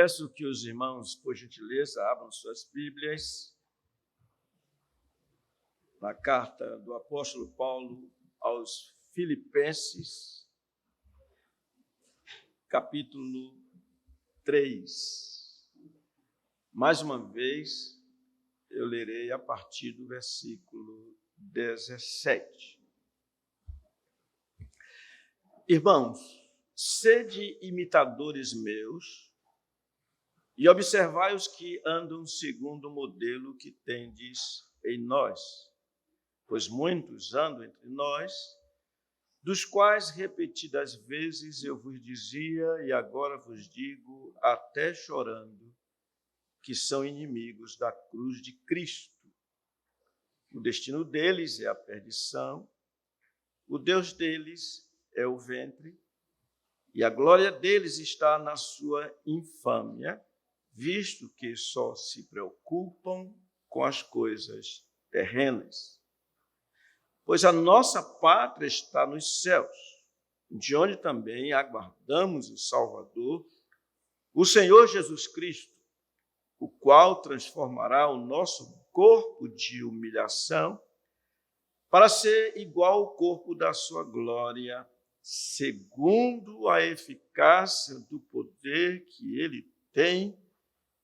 Peço que os irmãos, por gentileza, abram suas Bíblias na carta do apóstolo Paulo aos Filipenses, capítulo 3. Mais uma vez, eu lerei a partir do versículo 17. Irmãos, sede imitadores meus e observai os que andam segundo o modelo que tendes em nós. Pois muitos andam entre nós, dos quais repetidas vezes eu vos dizia e agora vos digo, até chorando, que são inimigos da cruz de Cristo. O destino deles é a perdição, o Deus deles é o ventre, e a glória deles está na sua infâmia, visto que só se preocupam com as coisas terrenas. Pois a nossa pátria está nos céus, de onde também aguardamos o Salvador, o Senhor Jesus Cristo, o qual transformará o nosso corpo de humilhação para ser igual ao corpo da sua glória, segundo a eficácia do poder que ele tem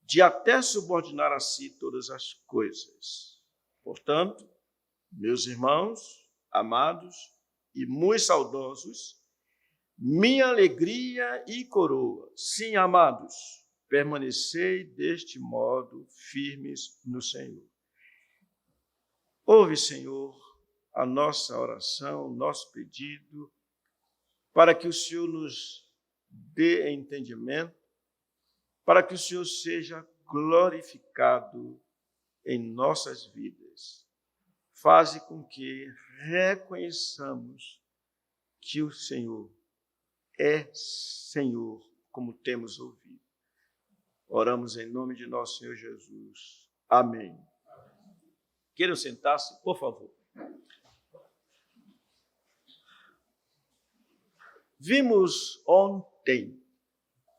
de até subordinar a si todas as coisas. Portanto, meus irmãos, amados e muito saudosos, minha alegria e coroa, sim, amados, permanecei deste modo firmes no Senhor. Ouve, Senhor, a nossa oração, o nosso pedido, para que o Senhor nos dê entendimento, para que o Senhor seja glorificado em nossas vidas. Faze com que reconheçamos que o Senhor é Senhor, como temos ouvido. Oramos em nome de nosso Senhor Jesus. Amém. Queiram sentar-se, por favor. Vimos ontem,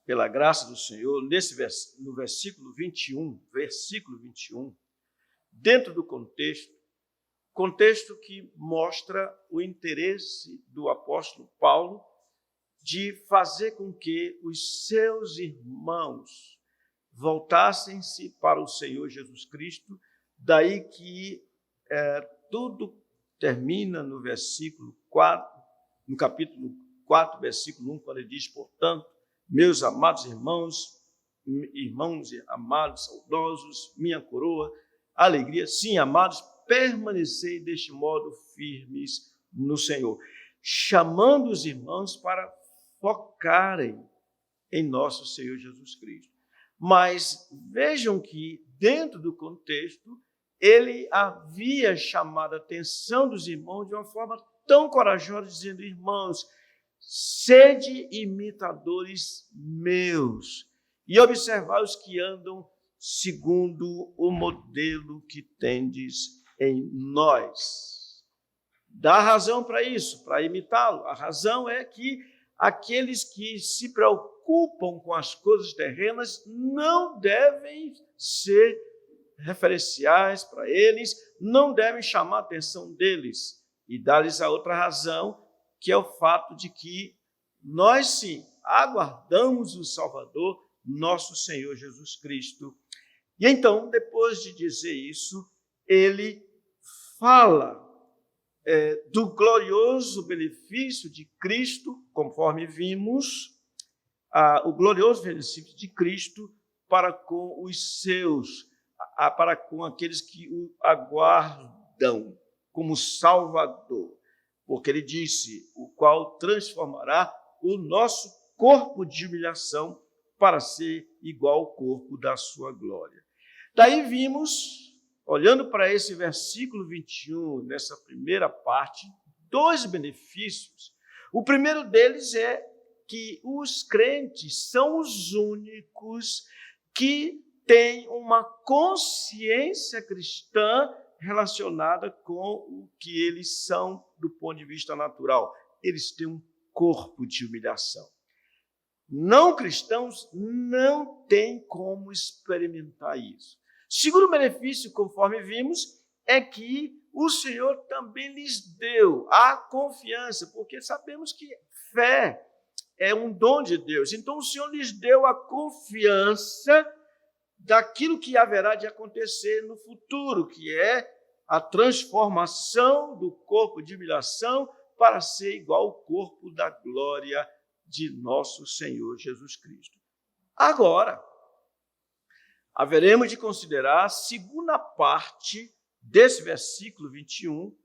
pela graça do Senhor, no versículo 21, dentro do contexto que mostra o interesse do apóstolo Paulo de fazer com que os seus irmãos voltassem-se para o Senhor Jesus Cristo, daí que tudo termina no versículo 4, no capítulo 4, versículo 1, quando ele diz, portanto, meus amados irmãos amados, saudosos, minha coroa, alegria, sim, amados, permanecei deste modo firmes no Senhor, chamando os irmãos para focarem em nosso Senhor Jesus Cristo. Mas vejam que, dentro do contexto, ele havia chamado a atenção dos irmãos de uma forma tão corajosa, dizendo, irmãos, sede imitadores meus e observai os que andam segundo o modelo que tendes em nós. Dá razão para isso, para imitá-lo. A razão é que aqueles que se preocupam com as coisas terrenas não devem ser referenciais para eles, não devem chamar a atenção deles e dar-lhes a outra razão, que é o fato de que nós, sim, aguardamos o Salvador, nosso Senhor Jesus Cristo. E então, depois de dizer isso, ele fala do glorioso benefício de Cristo, conforme vimos, o glorioso benefício de Cristo para com os seus, para com aqueles que o aguardam como Salvador. Porque ele disse, o qual transformará o nosso corpo de humilhação para ser igual ao corpo da sua glória. Daí vimos, olhando para esse versículo 21, nessa primeira parte, dois benefícios. O primeiro deles é que os crentes são os únicos que têm uma consciência cristã relacionada com o que eles são do ponto de vista natural. Eles têm um corpo de humilhação. não cristãos não têm como experimentar isso. Segundo benefício, conforme vimos, é que o Senhor também lhes deu a confiança, porque sabemos que fé é um dom de Deus. Então, o Senhor lhes deu a confiança daquilo que haverá de acontecer no futuro, que é a transformação do corpo de humilhação para ser igual ao corpo da glória de nosso Senhor Jesus Cristo. Agora, haveremos de considerar a segunda parte desse versículo 21,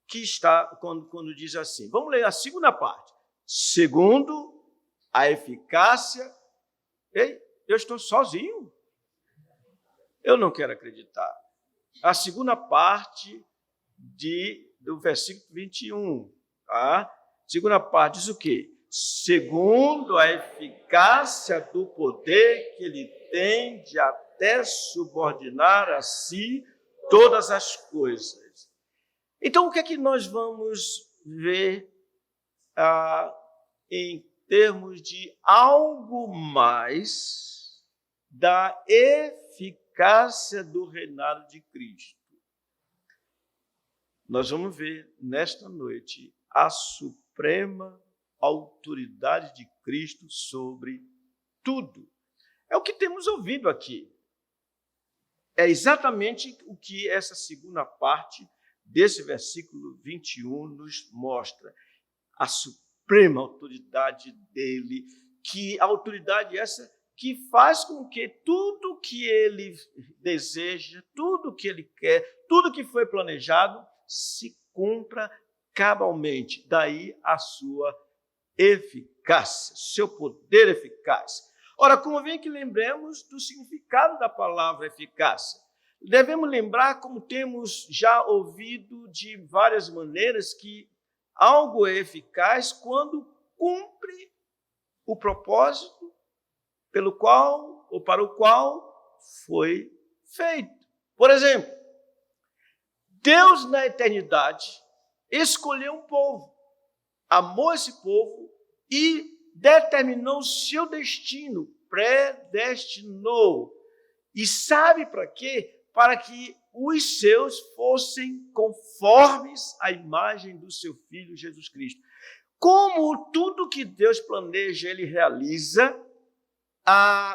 que está quando diz assim. Vamos ler a segunda parte. Segundo a eficácia... Ei, eu estou sozinho. Eu não quero acreditar. A segunda parte do versículo 21. Tá? Segunda parte diz o quê? Segundo a eficácia do poder que ele tem de até subordinar a si todas as coisas. Então, o que é que nós vamos ver em termos de algo mais da eficácia do reinado de Cristo? Nós vamos ver nesta noite a suprema autoridade de Cristo sobre tudo. É o que temos ouvido aqui. É exatamente o que essa segunda parte desse versículo 21 nos mostra. A suprema autoridade dele, que a autoridade essa que faz com que tudo que ele deseja, tudo que ele quer, tudo que foi planejado, se cumpra cabalmente. Daí a sua eficácia, seu poder eficaz. Ora, convém que lembremos do significado da palavra eficácia. Devemos lembrar, como temos já ouvido de várias maneiras, que algo é eficaz quando cumpre o propósito pelo qual ou para o qual foi feito. Por exemplo, Deus na eternidade escolheu um povo, amou esse povo e determinou seu destino, predestinou. E sabe para quê? Para que os seus fossem conformes à imagem do seu Filho Jesus Cristo. Como tudo que Deus planeja, Ele realiza,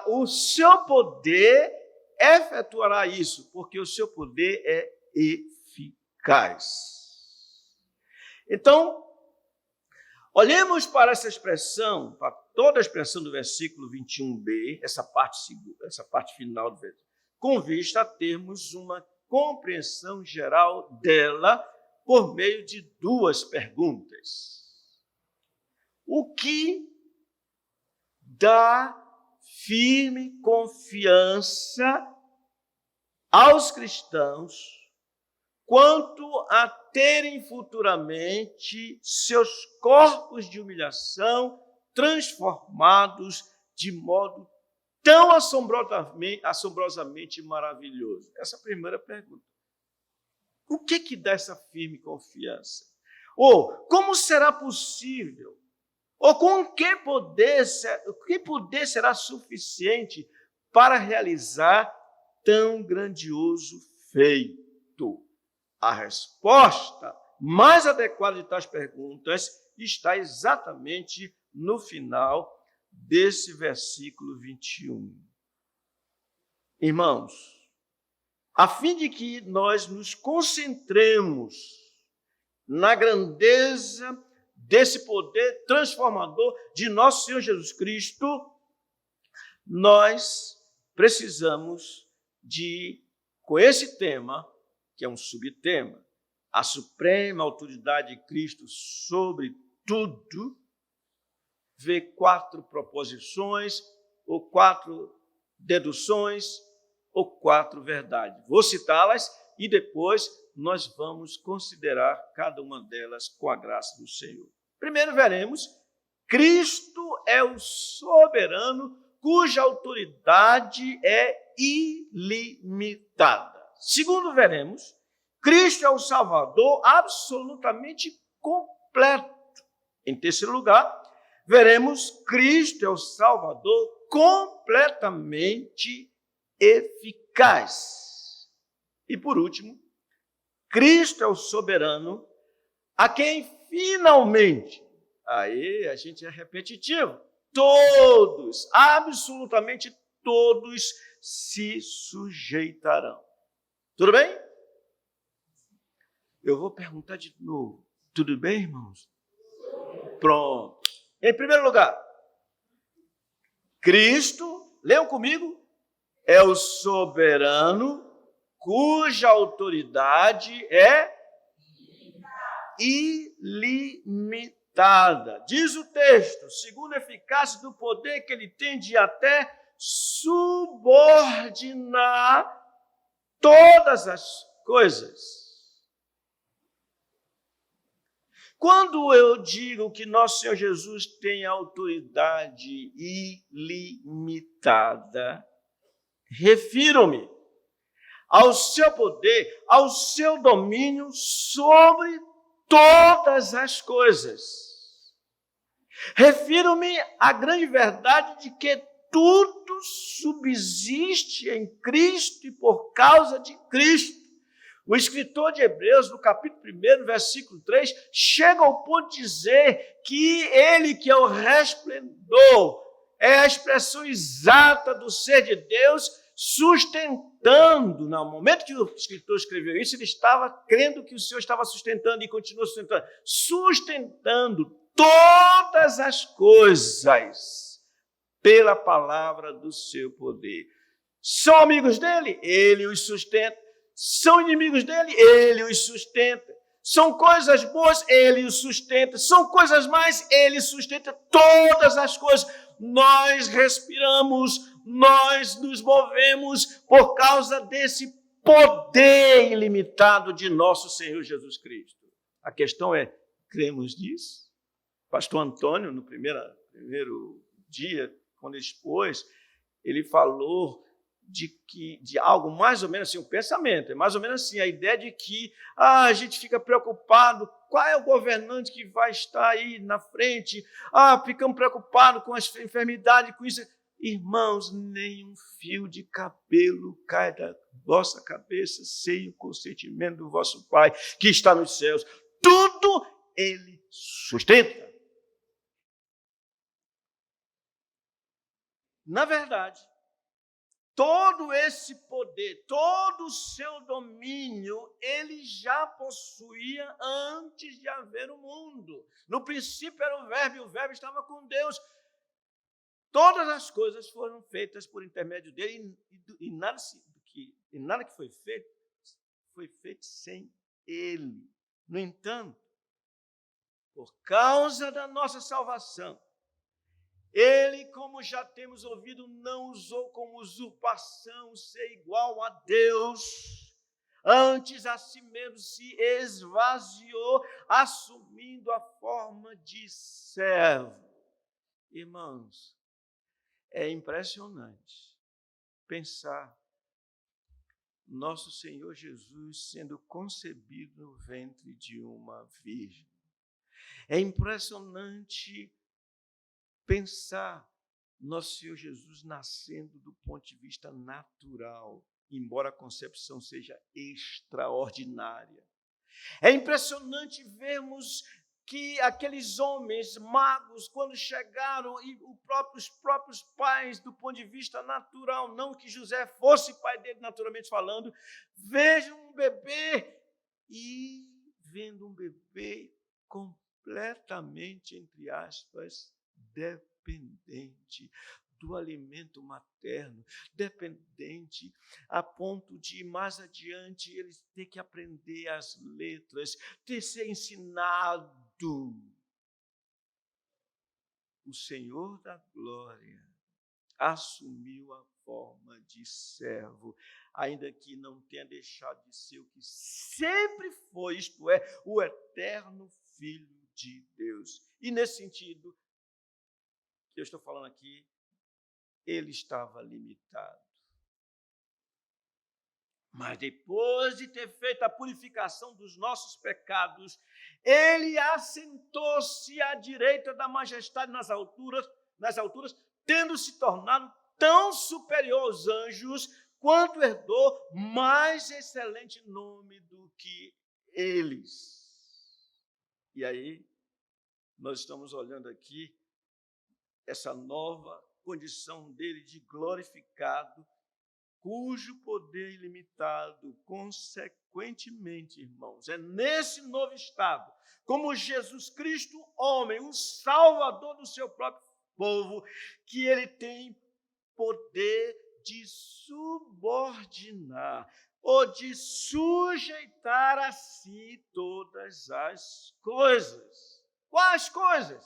o seu poder efetuará isso, porque o seu poder é eficaz. Então, olhemos para essa expressão, para toda a expressão do versículo 21b, essa parte final do versículo, com vista a termos uma compreensão geral dela por meio de duas perguntas. O que dá firme confiança aos cristãos quanto a terem futuramente seus corpos de humilhação transformados de modo tão assombrosamente maravilhoso? Essa é a primeira pergunta. O que dá essa firme confiança? Ou como será possível? Ou com que poder será suficiente para realizar tão grandioso feito? A resposta mais adequada de tais perguntas está exatamente no final desse versículo 21. Irmãos, a fim de que nós nos concentremos na grandeza desse poder transformador de nosso Senhor Jesus Cristo, nós precisamos com esse tema, que é um subtema, a suprema autoridade de Cristo sobre tudo, ver 4 proposições, ou 4 deduções, ou 4 verdades. Vou citá-las e depois nós vamos considerar cada uma delas com a graça do Senhor. Primeiro veremos, Cristo é o soberano cuja autoridade é ilimitada. Segundo veremos, Cristo é o Salvador absolutamente completo. Em terceiro lugar, veremos Cristo é o Salvador completamente eficaz. E por último, Cristo é o soberano a quem finalmente, aí a gente é repetitivo, todos, absolutamente todos se sujeitarão. Tudo bem? Eu vou perguntar de novo. Tudo bem, irmãos? Pronto. Em primeiro lugar, Cristo, leiam comigo, é o soberano cuja autoridade é ilimitada. Diz o texto, segundo a eficácia do poder que ele tem de até subordinar todas as coisas. Quando eu digo que nosso Senhor Jesus tem autoridade ilimitada, refiro-me ao seu poder, ao seu domínio sobre todas as coisas. Refiro-me à grande verdade de que tudo subsiste em Cristo e por causa de Cristo. O escritor de Hebreus, no capítulo 1, versículo 3, chega ao ponto de dizer que ele, que é o resplendor, é a expressão exata do ser de Deus, sustentando. No momento que o escritor escreveu isso, ele estava crendo que o Senhor estava sustentando e continua sustentando todas as coisas pela palavra do seu poder. São amigos dele? Ele os sustenta. São inimigos dele? Ele os sustenta. São coisas boas? Ele os sustenta. São coisas mais? Ele sustenta todas as coisas. Nós respiramos, nós nos movemos por causa desse poder ilimitado de nosso Senhor Jesus Cristo. A questão é, cremos nisso? Pastor Antônio, no primeiro dia, quando ele expôs, ele falou de algo mais ou menos assim, um pensamento, é mais ou menos assim, a ideia de que a gente fica preocupado, qual é o governante que vai estar aí na frente, ficamos preocupados com as enfermidades, com isso. Irmãos, nem um fio de cabelo cai da vossa cabeça sem o consentimento do vosso Pai que está nos céus. Tudo Ele sustenta. Na verdade, todo esse poder, todo o seu domínio, ele já possuía antes de haver o mundo. No princípio era o Verbo, e o Verbo estava com Deus. Todas as coisas foram feitas por intermédio dele, e nada que foi feito sem ele. No entanto, por causa da nossa salvação, ele, como já temos ouvido, não usou como usurpação ser igual a Deus. Antes, a si mesmo se esvaziou, assumindo a forma de servo. Irmãos, é impressionante pensar nosso Senhor Jesus sendo concebido no ventre de uma virgem. É impressionante pensar nosso Senhor Jesus nascendo do ponto de vista natural, embora a concepção seja extraordinária. É impressionante vermos que aqueles homens magos, quando chegaram, e os próprios pais, do ponto de vista natural, não que José fosse pai dele, naturalmente falando, vejam um bebê e vendo um bebê completamente, entre aspas, dependente do alimento materno, dependente a ponto de, mais adiante, eles ter que aprender as letras, ter que ser ensinado. O Senhor da glória assumiu a forma de servo, ainda que não tenha deixado de ser o que sempre foi, isto é, o eterno Filho de Deus. E nesse sentido, que eu estou falando aqui, ele estava limitado. Mas depois de ter feito a purificação dos nossos pecados, ele assentou-se à direita da majestade nas alturas, tendo se tornado tão superior aos anjos, quanto herdou mais excelente nome do que eles. E aí, nós estamos olhando aqui essa nova condição dele de glorificado, cujo poder ilimitado, consequentemente, irmãos, é nesse novo estado, como Jesus Cristo, homem, o salvador do seu próprio povo, que ele tem poder de subordinar ou de sujeitar a si todas as coisas. Quais coisas?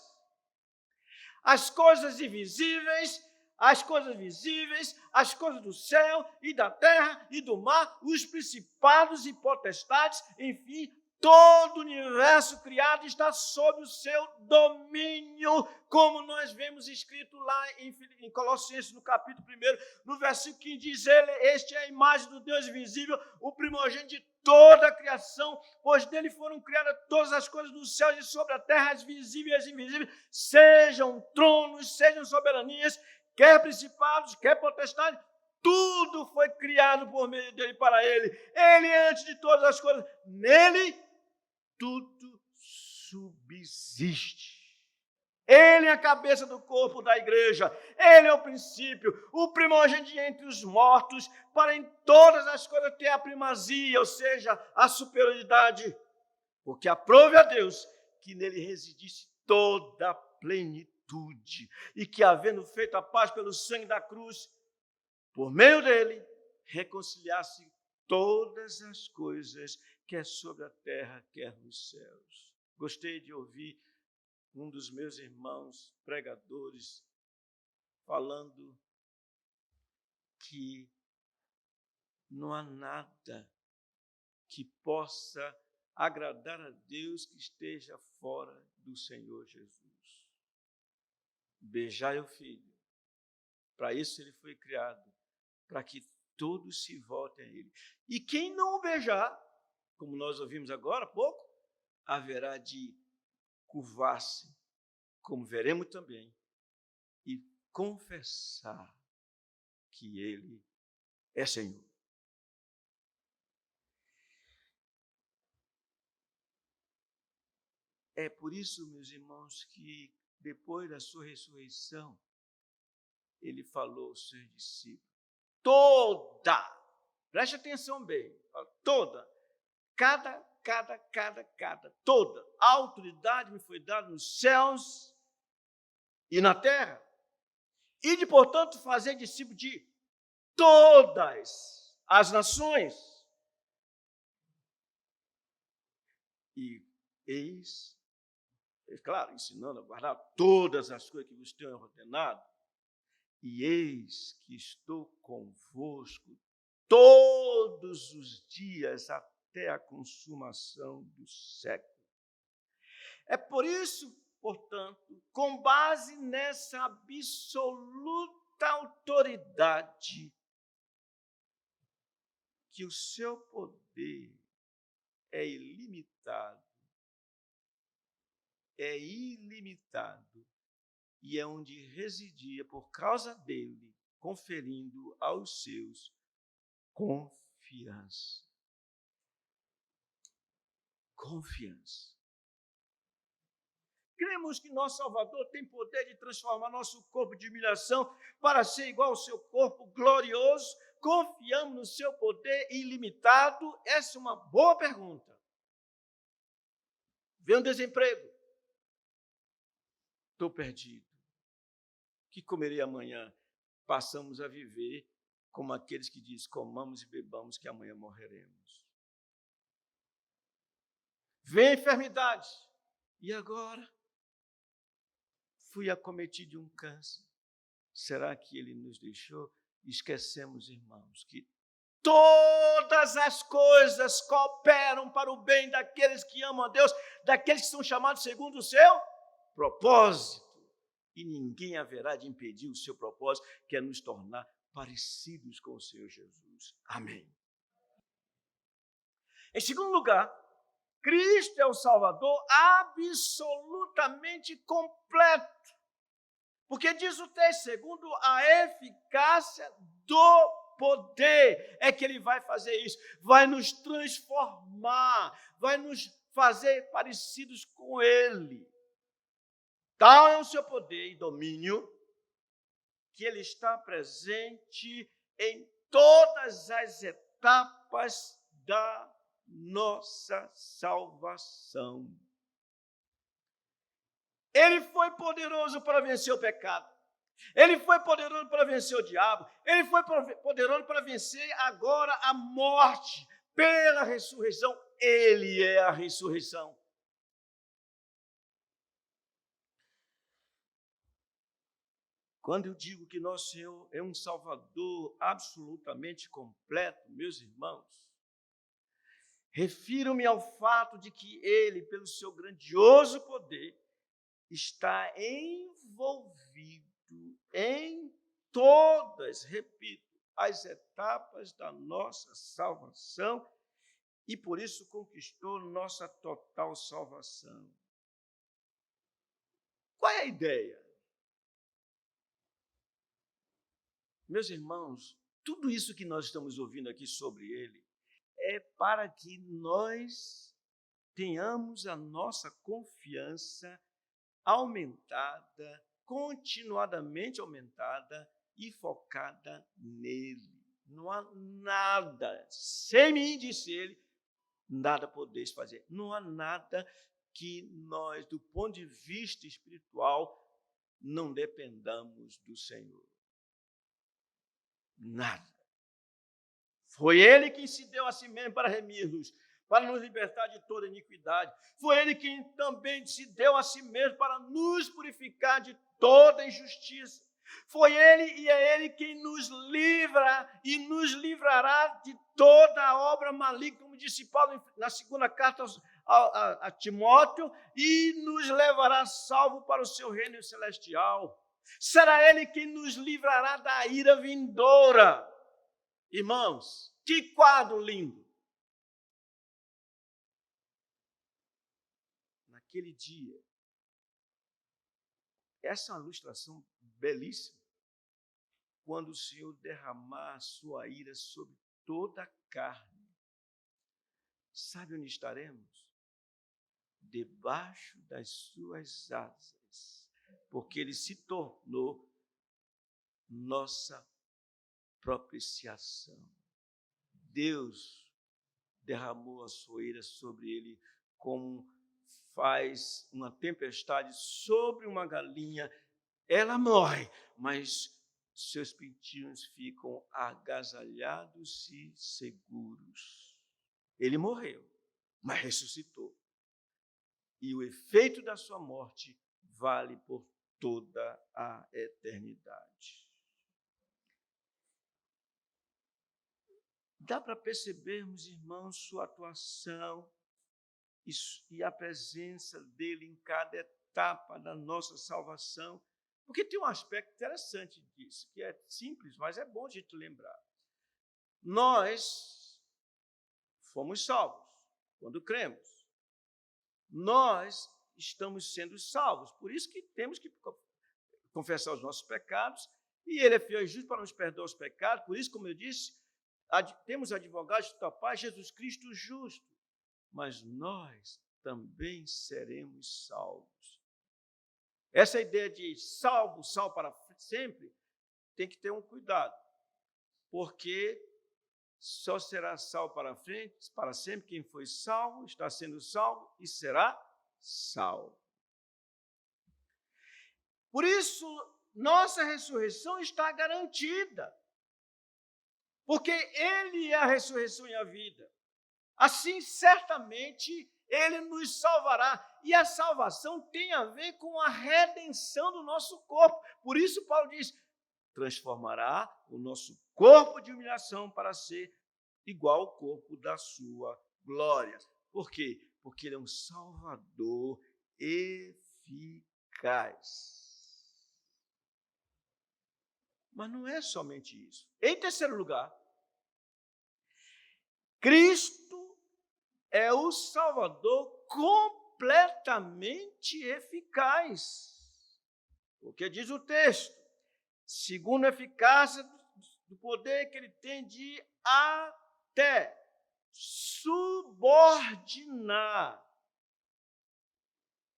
As coisas invisíveis, as coisas visíveis, as coisas do céu e da terra e do mar, os principados e potestades, enfim, todo o universo criado está sob o seu domínio, como nós vemos escrito lá em Colossenses, no capítulo 1, no versículo 15, diz ele, este é a imagem do Deus invisível, o primogênito de toda a criação, pois dele foram criadas todas as coisas dos céus e sobre a terra, as visíveis e as invisíveis, sejam tronos, sejam soberanias, quer principados, quer potestades, tudo foi criado por meio dele para ele. Ele é antes de todas as coisas. Nele, tudo subsiste. Ele é a cabeça do corpo da igreja. Ele é o princípio, o primogênito entre os mortos, para em todas as coisas ter a primazia, ou seja, a superioridade. Porque aprove a Deus que nele residisse toda a plenitude, e que, havendo feito a paz pelo sangue da cruz, por meio dele, reconciliasse todas as coisas, quer sobre a terra, quer nos céus. Gostei de ouvir um dos meus irmãos pregadores falando que não há nada que possa agradar a Deus que esteja fora do Senhor Jesus. Beijai o Filho. Para isso ele foi criado, para que todos se voltem a ele. E quem não o beijar, como nós ouvimos agora há pouco, haverá de curvar-se, como veremos também, e confessar que ele é Senhor. É por isso, meus irmãos, que depois da sua ressurreição, ele falou aos seus discípulos, preste atenção bem, toda, toda a autoridade me foi dada nos céus e na terra, e de, portanto, fazer discípulo de todas as nações. E eis, claro, ensinando a guardar todas as coisas que vos tenho ordenado, e eis que estou convosco todos os dias até a consumação do século. É por isso, portanto, com base nessa absoluta autoridade, que o seu poder é ilimitado, e é onde residia por causa dele, conferindo aos seus confiança. Cremos que nosso Salvador tem poder de transformar nosso corpo de humilhação para ser igual ao seu corpo glorioso. Confiamos no seu poder ilimitado? Essa é uma boa pergunta. Vem um desemprego. Estou perdido. O que comerei amanhã? Passamos a viver como aqueles que dizem, comamos e bebamos, que amanhã morreremos. Vem a enfermidade. E agora? Fui acometido de um câncer. Será que ele nos deixou? Esquecemos, irmãos, que todas as coisas cooperam para o bem daqueles que amam a Deus, daqueles que são chamados segundo o seu propósito. E ninguém haverá de impedir o seu propósito, que é nos tornar parecidos com o Senhor Jesus. Amém. Em segundo lugar, Cristo é o Salvador absolutamente completo. Porque diz o texto, segundo a eficácia do poder, é que ele vai fazer isso, vai nos transformar, vai nos fazer parecidos com ele. Tal é o seu poder e domínio, que ele está presente em todas as etapas da nossa salvação. Ele foi poderoso para vencer o pecado. Ele foi poderoso para vencer o diabo. Ele foi poderoso para vencer agora a morte pela ressurreição. Ele é a ressurreição. Quando eu digo que nosso Senhor é um Salvador absolutamente completo, meus irmãos, refiro-me ao fato de que Ele, pelo seu grandioso poder, está envolvido em todas, repito, as etapas da nossa salvação e por isso conquistou nossa total salvação. Qual é a ideia? Meus irmãos, tudo isso que nós estamos ouvindo aqui sobre ele é para que nós tenhamos a nossa confiança aumentada, continuadamente aumentada e focada nele. Não há nada, sem mim, disse ele, nada podeis fazer. Não há nada que nós, do ponto de vista espiritual, não dependamos do Senhor. Nada. Foi ele quem se deu a si mesmo para remir-nos, para nos libertar de toda iniquidade. Foi ele quem também se deu a si mesmo para nos purificar de toda injustiça. Foi ele e é ele quem nos livra e nos livrará de toda a obra maligna, como disse Paulo na segunda carta a Timóteo, e nos levará salvo para o seu reino celestial. Será ele quem nos livrará da ira vindoura. Irmãos, que quadro lindo! Naquele dia, essa é uma ilustração belíssima, quando o Senhor derramar a sua ira sobre toda a carne. Sabe onde estaremos? Debaixo das suas asas, porque ele se tornou nossa propiciação. Deus derramou a sua ira sobre ele, como faz uma tempestade sobre uma galinha. Ela morre, mas seus pintinhos ficam agasalhados e seguros. Ele morreu, mas ressuscitou. E o efeito da sua morte vale por toda a eternidade. Dá para percebermos, irmãos, sua atuação e a presença dele em cada etapa da nossa salvação, porque tem um aspecto interessante disso, que é simples, mas é bom a gente lembrar. Nós fomos salvos quando cremos. Nós estamos sendo salvos, por isso que temos que confessar os nossos pecados, e ele é fiel e justo para nos perdoar os pecados. Por isso, como eu disse, temos advogado junto ao Pai, Jesus Cristo justo, mas nós também seremos salvos. Essa ideia de salvo para sempre, tem que ter um cuidado, porque só será salvo para sempre quem foi salvo, está sendo salvo e será salvo. Por isso, nossa ressurreição está garantida, porque ele é a ressurreição e a vida. Assim, certamente, ele nos salvará. E a salvação tem a ver com a redenção do nosso corpo. Por isso, Paulo diz, transformará o nosso corpo de humilhação para ser igual ao corpo da sua glória. Por quê? Porque ele é um Salvador eficaz. Mas não é somente isso. Em terceiro lugar, Cristo é o Salvador completamente eficaz. Porque diz o texto, segundo a eficácia do poder que ele tem de até subordinar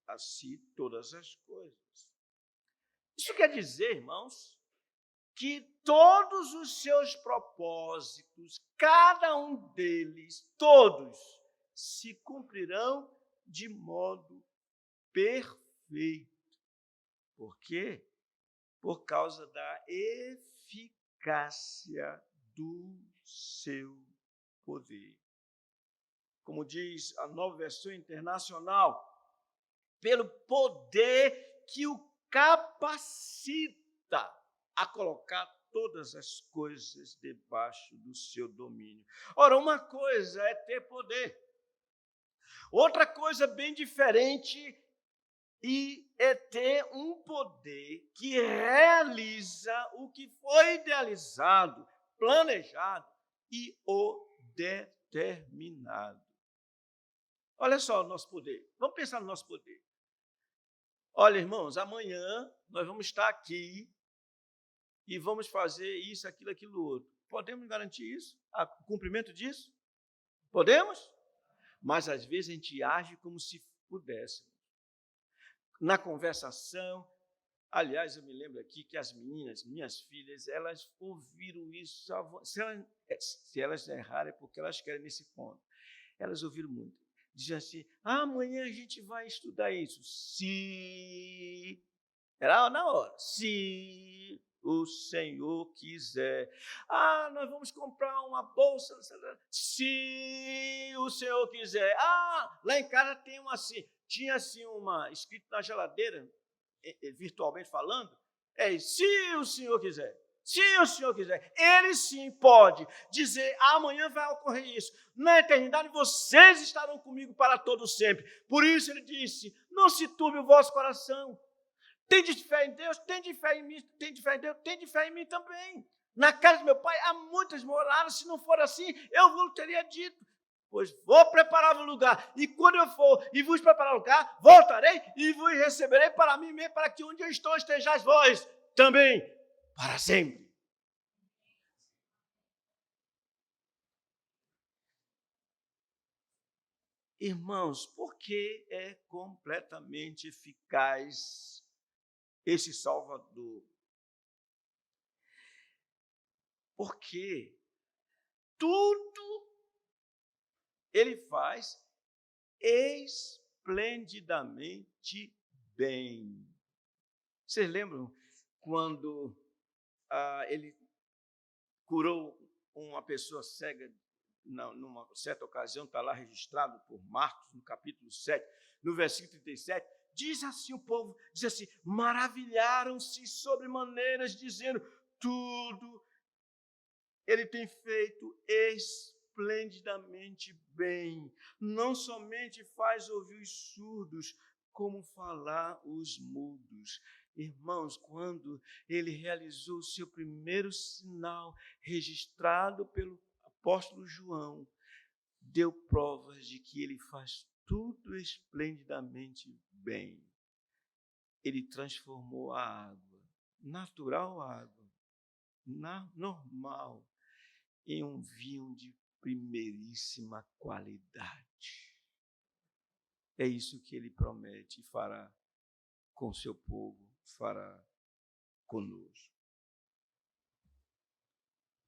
a si todas as coisas. Isso quer dizer, irmãos, que todos os seus propósitos, cada um deles, todos, se cumprirão de modo perfeito. Por quê? Por causa da eficácia do seu poder. Como diz a Nova Versão Internacional, pelo poder que o capacita a colocar todas as coisas debaixo do seu domínio. Ora, uma coisa é ter poder, outra coisa bem diferente é ter um poder que realiza o que foi idealizado, planejado e determinado. Olha só o nosso poder. Vamos pensar no nosso poder. Olha, irmãos, amanhã nós vamos estar aqui e vamos fazer isso, aquilo, outro. Podemos garantir isso? O cumprimento disso? Podemos? Mas às vezes a gente age como se pudesse. Na conversação, aliás, eu me lembro aqui que as meninas, minhas filhas, elas ouviram isso, se elas errarem é porque elas querem nesse ponto. Elas ouviram muito. Diziam assim, amanhã a gente vai estudar isso. Se... Era na hora. Se o Senhor quiser. Nós vamos comprar uma bolsa. Se o Senhor quiser. Lá em casa tem tinha assim uma, escrito na geladeira, virtualmente falando, se o Senhor quiser. Se o Senhor quiser, Ele sim pode dizer, amanhã vai ocorrer isso. Na eternidade, vocês estarão comigo para todo sempre. Por isso Ele disse, não se turbe o vosso coração. Tende fé em Deus, tende fé em mim, tende fé em Deus, tende fé em mim também. Na casa do meu pai há muitas moradas, se não for assim, eu vos teria dito. Pois vou preparar um lugar, e quando eu for e vos preparar um lugar, voltarei e vos receberei para mim mesmo, para que onde eu estou estejais vós também, para sempre. Irmãos, por que é completamente eficaz esse Salvador? Porque tudo ele faz esplendidamente bem. Vocês lembram quando ele curou uma pessoa cega numa certa ocasião, está lá registrado por Marcos, no capítulo 7, no versículo 37, diz assim o povo, diz assim, maravilharam-se sobremaneiras, dizendo, tudo ele tem feito esplendidamente bem. Não somente faz ouvir os surdos, como falar os mudos. Irmãos, quando ele realizou o seu primeiro sinal, registrado pelo apóstolo João, deu provas de que ele faz tudo esplendidamente bem. Ele transformou a água, natural água, normal, em um vinho de primeiríssima qualidade. É isso que ele promete e fará com seu povo, fará conosco.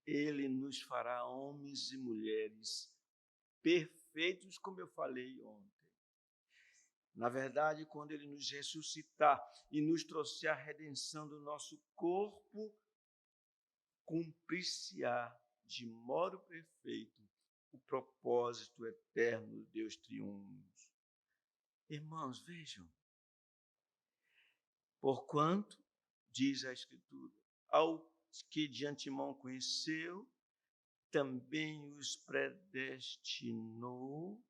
Ele nos fará homens e mulheres perfeitos, como eu falei ontem. Na verdade, quando ele nos ressuscitar e nos trouxer a redenção do nosso corpo, cumprir-se-á de modo perfeito o propósito eterno de Deus triunfo. Irmãos, vejam, porquanto, diz a Escritura, ao que de antemão conheceu, também os predestinou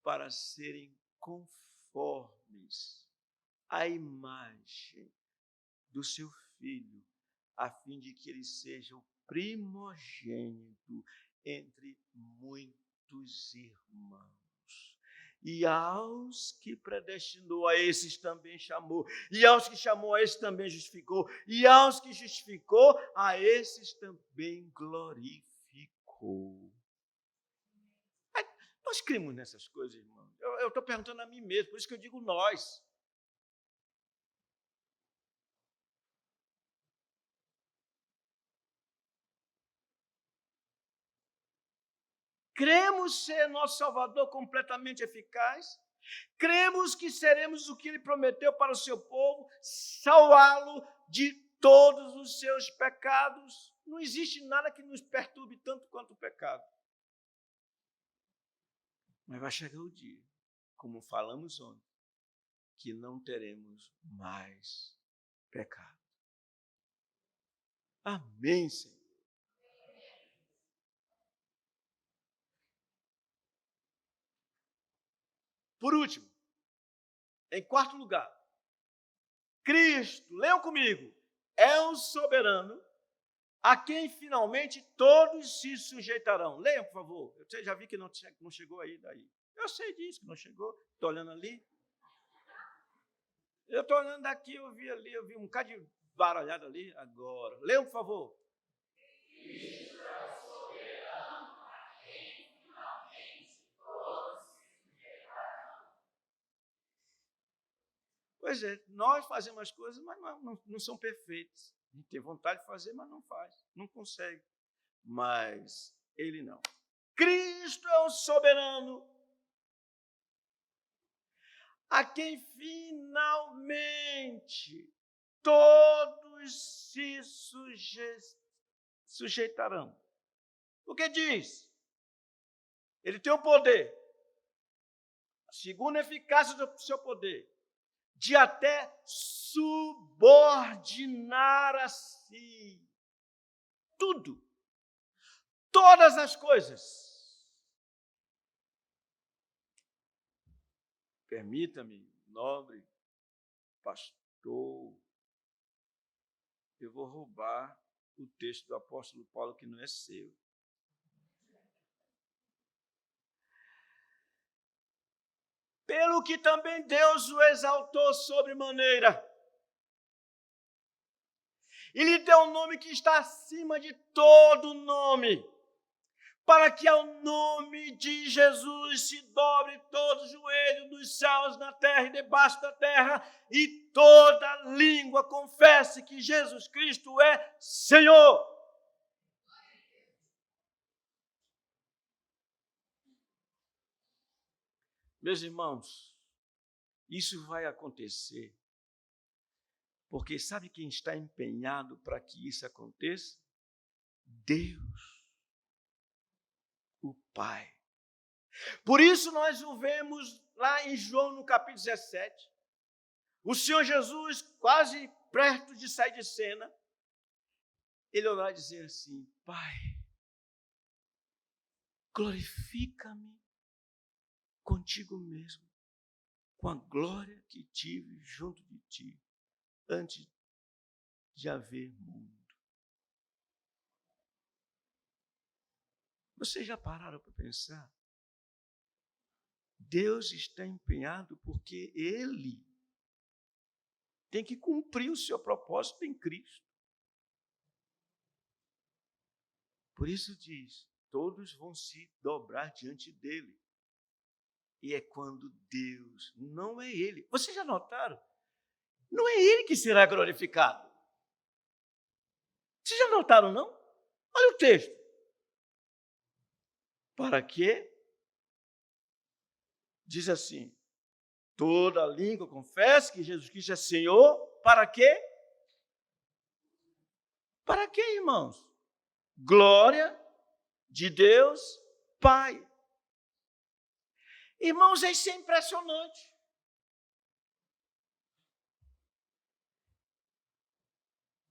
para serem conformes à imagem do seu Filho, a fim de que ele seja o primogênito entre muitos irmãos. E aos que predestinou, a esses também chamou. E aos que chamou, a esses também justificou. E aos que justificou, a esses também glorificou. Nós cremos nessas coisas, irmão. Eu estou perguntando a mim mesmo, por isso que eu digo nós. Cremos ser nosso Salvador completamente eficaz. Cremos que seremos o que Ele prometeu para o seu povo, salvá-lo de todos os seus pecados. Não existe nada que nos perturbe tanto quanto o pecado. Mas vai chegar o dia, como falamos ontem, que não teremos mais pecado. Amém, Senhor. Por último, em quarto lugar, Cristo, leiam comigo, é o soberano a quem finalmente todos se sujeitarão. Leiam, por favor. Eu já vi que não chegou aí daí. Eu sei disso, que não chegou. Estou olhando ali. Eu estou olhando daqui, eu vi um bocado de baralhado ali agora. Leiam, por favor. Cristo é o soberano a quem finalmente todos se sujeitarão. Pois é, nós fazemos as coisas, mas não são perfeitas. A gente tem vontade de fazer, mas não faz, não consegue. Mas Ele não. Cristo é o soberano a quem finalmente todos se sujeitarão. Porque diz, Ele tem o poder, segundo a eficácia do seu poder, de até subordinar a si tudo, todas as coisas. Permita-me, nobre pastor, eu vou roubar o texto do apóstolo Paulo que não é seu. Pelo que também Deus o exaltou sobremaneira, e lhe deu um nome que está acima de todo nome, para que ao nome de Jesus se dobre todo joelho nos céus, na terra e debaixo da terra, e toda língua confesse que Jesus Cristo é Senhor. Meus irmãos, isso vai acontecer, porque sabe quem está empenhado para que isso aconteça? Deus, o Pai. Por isso nós o vemos lá em João, no capítulo 17, o Senhor Jesus, quase perto de sair de cena, Ele orou e dizer assim, Pai, glorifica-me contigo mesmo, com a glória que tive junto de Ti, antes de haver mundo. Vocês já pararam para pensar? Deus está empenhado porque Ele tem que cumprir o seu propósito em Cristo. Por isso diz, todos vão se dobrar diante dEle. E é quando Deus, não é Ele. Vocês já notaram? Não é Ele que será glorificado. Vocês já notaram, não? Olha o texto. Para quê? Diz assim, toda língua confessa que Jesus Cristo é Senhor. Para quê? Para quê, irmãos? Glória de Deus Pai. Irmãos, isso é impressionante.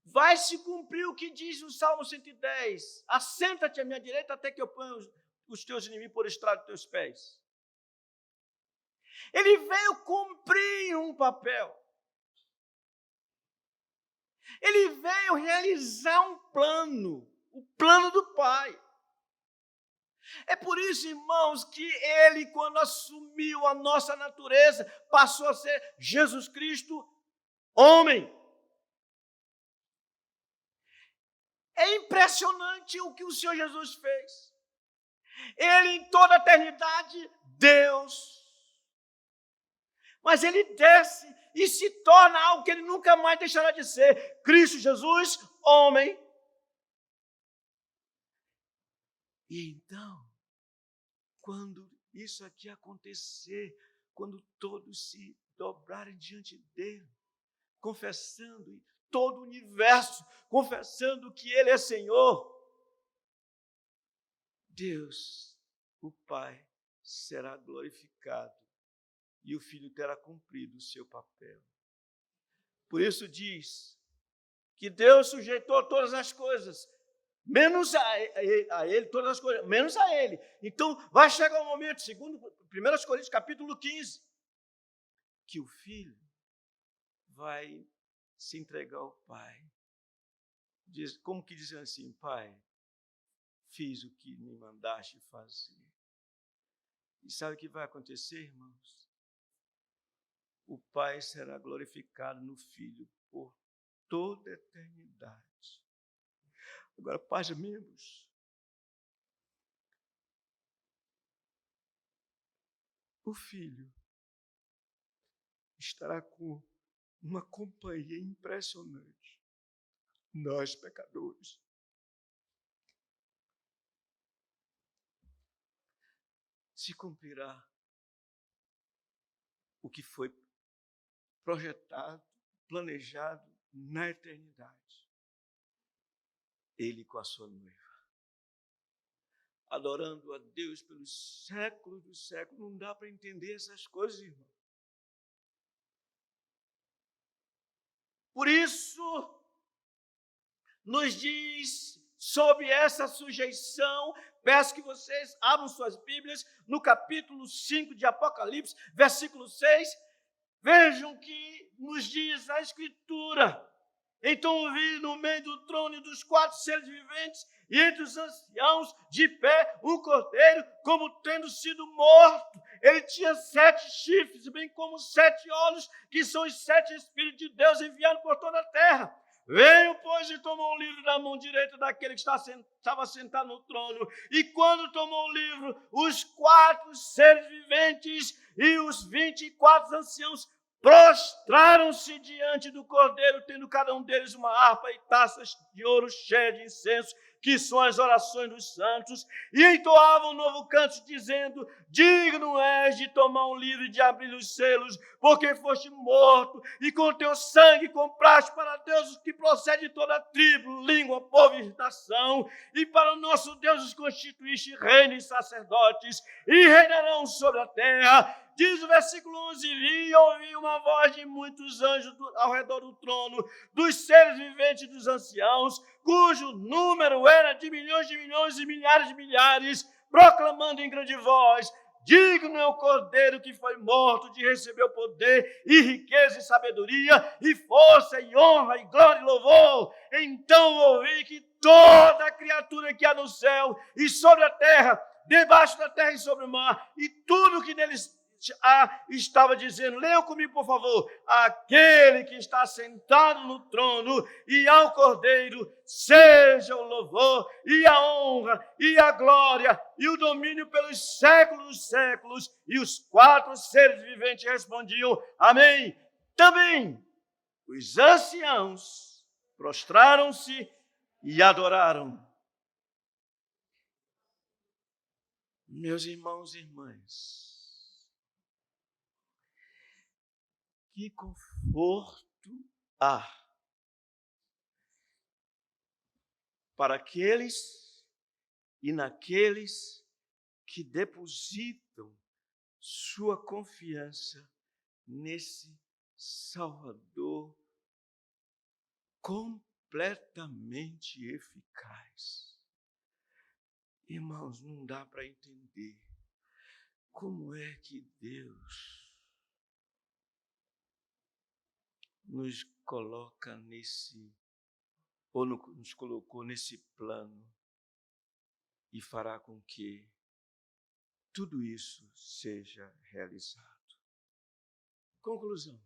Vai se cumprir o que diz o Salmo 110. Assenta-te à minha direita até que eu ponha os teus inimigos por estrado dos teus pés. Ele veio cumprir um papel. Ele veio realizar um plano, o plano do Pai. É por isso, irmãos, que ele, quando assumiu a nossa natureza, passou a ser Jesus Cristo, homem. É impressionante o que o Senhor Jesus fez. Ele, em toda a eternidade, Deus. Mas ele desce e se torna algo que ele nunca mais deixará de ser. Cristo Jesus, homem. E então, quando isso aqui acontecer, quando todos se dobrarem diante dele, confessando, todo o universo confessando que ele é Senhor, Deus, o Pai, será glorificado e o Filho terá cumprido o seu papel. Por isso diz que Deus sujeitou todas as coisas, menos a ele, todas as coisas, menos a ele. Então, vai chegar um momento, segundo 1 Coríntios capítulo 15, que o Filho vai se entregar ao Pai. Como que dizendo assim, Pai, fiz o que me mandaste fazer. E sabe o que vai acontecer, irmãos? O Pai será glorificado no Filho por toda a eternidade. Agora, pais amigos, o Filho estará com uma companhia impressionante. Nós, pecadores. Se cumprirá o que foi projetado, planejado na eternidade. Ele com a sua noiva, adorando a Deus pelos séculos dos séculos. Não dá para entender essas coisas, irmão. Por isso, nos diz sobre essa sujeição, peço que vocês abram suas Bíblias no capítulo 5 de Apocalipse, versículo 6, vejam que nos diz a Escritura. Então vi no meio do trono e dos 4 seres viventes, e entre os anciãos, de pé, um cordeiro, como tendo sido morto. Ele tinha 7 chifres, bem como 7 olhos, que são os 7 Espíritos de Deus enviados por toda a terra. Veio, pois, e tomou o livro da mão direita daquele que estava sentado no trono. E quando tomou o livro, os 4 seres viventes e os 24 anciãos prostraram-se diante do Cordeiro, tendo cada um deles uma harpa e taças de ouro cheias de incenso, que são as orações dos santos, e entoavam um novo canto, dizendo: digno és de tomar um livro e de abrir os selos, porque foste morto, e com teu sangue compraste para Deus os que procedem de toda tribo, língua, povo e nação, e para o nosso Deus os constituíste reino e sacerdotes, e reinarão sobre a terra. Diz o versículo 11, vi e ouvi uma voz de muitos anjos ao redor do trono, dos seres viventes e dos anciãos, cujo número era de milhões e milhares de milhares, proclamando em grande voz: digno é o Cordeiro que foi morto de receber o poder e riqueza e sabedoria e força e honra e glória e louvor. Então ouvi que toda a criatura que há no céu e sobre a terra, debaixo da terra e sobre o mar, e tudo que neles estava dizendo, leiam comigo por favor: aquele que está sentado no trono e ao Cordeiro seja o louvor e a honra e a glória e o domínio pelos séculos dos séculos. E os 4 seres viventes respondiam: amém. Também os anciãos prostraram-se e adoraram. Meus irmãos e irmãs, que conforto há para aqueles e naqueles que depositam sua confiança nesse Salvador completamente eficaz. Irmãos, não dá para entender como é que Deus nos coloca nos colocou nesse plano e fará com que tudo isso seja realizado. Conclusão.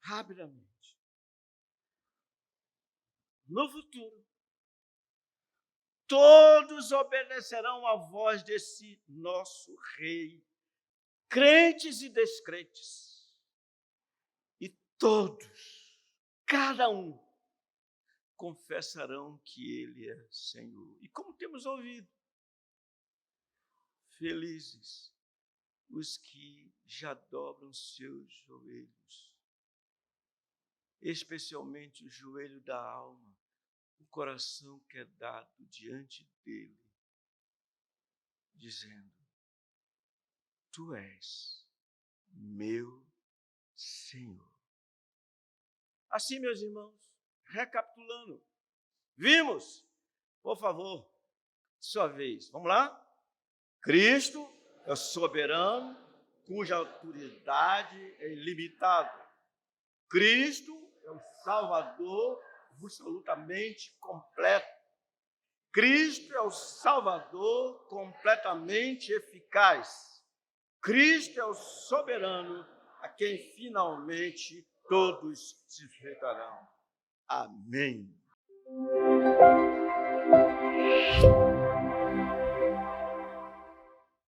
Rapidamente. No futuro, todos obedecerão à voz desse nosso Rei, crentes e descrentes. E todos, cada um, confessarão que Ele é Senhor. E como temos ouvido, felizes os que já dobram seus joelhos, especialmente o joelho da alma, o coração que é dado diante dele, dizendo: Tu és meu Senhor. Assim, meus irmãos, recapitulando, vimos, por favor, sua vez, vamos lá? Cristo é o soberano, cuja autoridade é ilimitada. Cristo é o Salvador absolutamente completo. Cristo é o Salvador completamente eficaz. Cristo é o soberano a quem finalmente todos se sujeitarão. Amém.